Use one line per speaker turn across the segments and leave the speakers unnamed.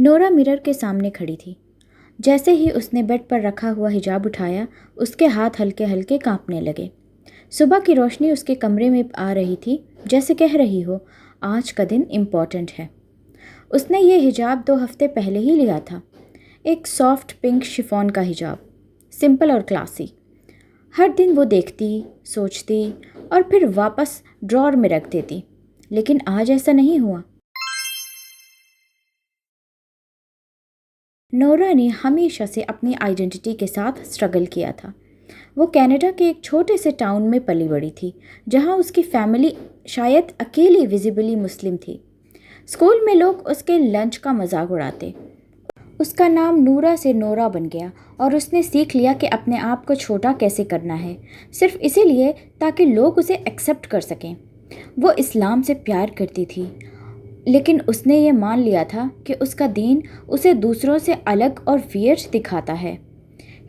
نورا mirror کے سامنے کھڑی تھی۔ جیسے ہی اس نے بیڈ پر رکھا ہوا حجاب اٹھایا، اس کے ہاتھ ہلکے ہلکے کانپنے لگے۔ صبح کی روشنی اس کے کمرے میں آ رہی تھی، جیسے کہہ رہی ہو آج کا دن امپورٹنٹ ہے۔ اس نے یہ حجاب 2 ہفتے پہلے ہی لیا تھا، ایک سافٹ پنک شفون کا حجاب، سمپل اور کلاسی۔ ہر دن وہ دیکھتی، سوچتی اور پھر واپس ڈرار میں رکھ دیتی، لیکن آج ایسا نہیں ہوا۔ نورا نے ہمیشہ سے اپنی آئیڈینٹی کے ساتھ اسٹرگل کیا تھا۔ وہ کینیڈا کے ایک چھوٹے سے ٹاؤن میں پلی بڑھی تھی، جہاں اس کی فیملی شاید اکیلی ویزیبلی مسلم تھی۔ اسکول میں لوگ اس کے لنچ کا مذاق اڑاتے۔ اس کا نام نورا سے نورا بن گیا اور اس نے سیکھ لیا کہ اپنے آپ کو چھوٹا کیسے کرنا ہے، صرف اسی لیے تاکہ لوگ اسے ایکسیپٹ کر سکیں۔ وہ اسلام سے پیار کرتی تھی، لیکن اس نے یہ مان لیا تھا کہ اس کا دین اسے دوسروں سے الگ اور ویئرڈ دکھاتا ہے۔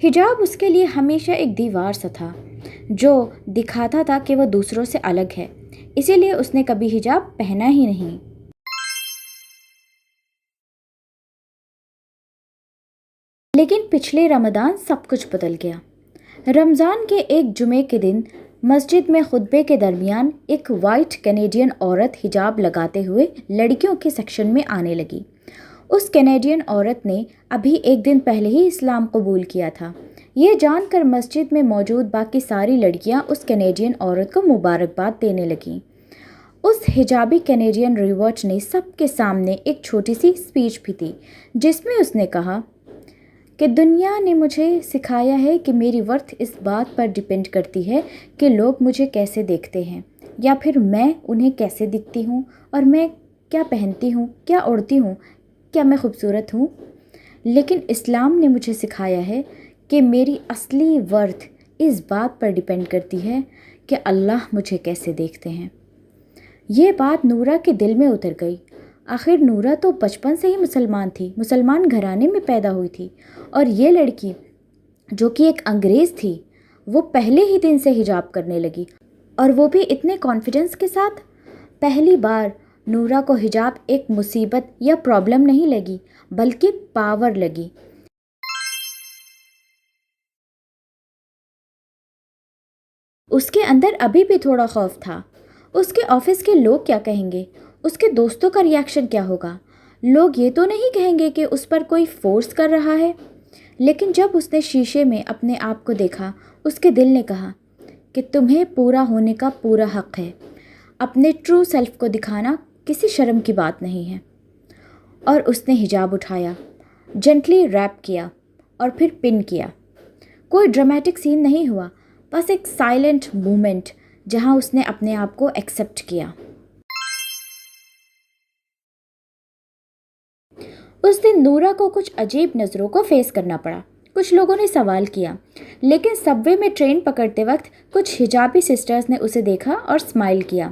حجاب اس کے لیے ہمیشہ ایک دیوار سا تھا جو دکھاتا تھا کہ وہ دوسروں سے الگ ہے، اسی لیے اس نے کبھی حجاب پہنا ہی نہیں۔ لیکن پچھلے رمضان سب کچھ بدل گیا۔ رمضان کے ایک جمعے کے دن مسجد میں خطبے کے درمیان ایک وائٹ کینیڈین عورت حجاب لگاتے ہوئے لڑکیوں کے سیکشن میں آنے لگی۔ اس کینیڈین عورت نے ابھی ایک دن پہلے ہی اسلام قبول کیا تھا۔ یہ جان کر مسجد میں موجود باقی ساری لڑکیاں اس کینیڈین عورت کو مبارکباد دینے لگیں۔ اس حجابی کینیڈین ریورٹ نے سب کے سامنے ایک چھوٹی سی اسپیچ بھی دی، جس میں اس نے کہا کہ دنیا نے مجھے سکھایا ہے کہ میری ورتھ اس بات پر ڈیپینڈ کرتی ہے کہ لوگ مجھے کیسے دیکھتے ہیں، یا پھر میں انہیں کیسے دکھتی ہوں، اور میں کیا پہنتی ہوں، کیا اوڑھتی ہوں، کیا میں خوبصورت ہوں۔ لیکن اسلام نے مجھے سکھایا ہے کہ میری اصلی ورتھ اس بات پر ڈیپینڈ کرتی ہے کہ اللہ مجھے کیسے دیکھتے ہیں۔ یہ بات نورا کے دل میں اتر گئی۔ آخر نورا تو بچپن سے ہی مسلمان تھی، مسلمان گھرانے میں پیدا ہوئی تھی، اور یہ لڑکی جو کہ ایک انگریز تھی، وہ پہلے ہی دن سے حجاب کرنے لگی، اور وہ بھی اتنے کانفیڈنس کے ساتھ۔ پہلی بار نورا کو حجاب ایک مصیبت یا پرابلم نہیں لگی، بلکہ پاور لگی۔ اس کے اندر ابھی بھی تھوڑا خوف تھا۔ اس کے آفس کے لوگ کیا کہیں گے؟ اس کے دوستوں کا ریاکشن کیا ہوگا؟ لوگ یہ تو نہیں کہیں گے کہ اس پر کوئی فورس کر رہا ہے؟ لیکن جب اس نے شیشے میں اپنے آپ کو دیکھا، اس کے دل نے کہا کہ تمہیں پورا ہونے کا پورا حق ہے۔ اپنے ٹرو سیلف کو دکھانا کسی شرم کی بات نہیں ہے۔ اور اس نے حجاب اٹھایا، جنٹلی ریپ کیا اور پھر پن کیا۔ کوئی ڈرامیٹک سین نہیں ہوا، بس ایک سائلنٹ مومنٹ جہاں اس نے اپنے آپ کو ایکسیپٹ کیا۔ اس دن نورا کو کچھ عجیب نظروں کو فیس کرنا پڑا۔ کچھ لوگوں نے سوال کیا، لیکن سب وے میں ٹرین پکڑتے وقت کچھ حجابی سسٹرز نے اسے دیکھا اور اسمائل کیا۔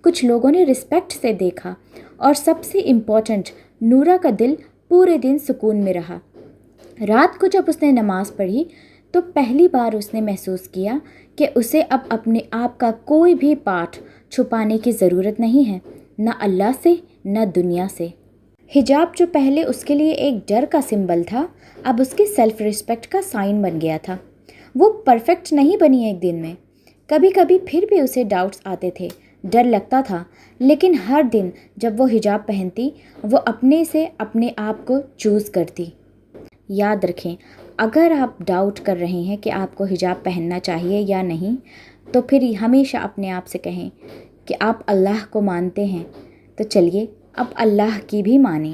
کچھ لوگوں نے رسپیکٹ سے دیکھا، اور سب سے امپورٹنٹ، نورا کا دل پورے دن سکون میں رہا۔ رات کو جب اس نے نماز پڑھی تو پہلی بار اس نے محسوس کیا کہ اسے اب اپنے آپ کا کوئی بھی پارٹ چھپانے کی ضرورت نہیں ہے، نہ اللہ سے نہ دنیا سے۔ حجاب جو پہلے اس کے لیے ایک ڈر کا سمبل تھا، اب اس کی سیلف رسپیکٹ کا سائن بن گیا تھا۔ وہ پرفیکٹ نہیں بنی ایک دن میں، کبھی کبھی پھر بھی اسے ڈاؤٹس آتے تھے، ڈر لگتا تھا، لیکن ہر دن جب وہ حجاب پہنتی، وہ اپنے سے اپنے آپ کو چوز کرتی۔ یاد رکھیں، اگر آپ ڈاؤٹ کر رہے ہیں کہ آپ کو حجاب پہننا چاہیے یا نہیں، تو پھر ہمیشہ اپنے آپ سے کہیں کہ آپ اللہ کو مانتے ہیں، تو چلیے اب اللہ کی بھی مانیں۔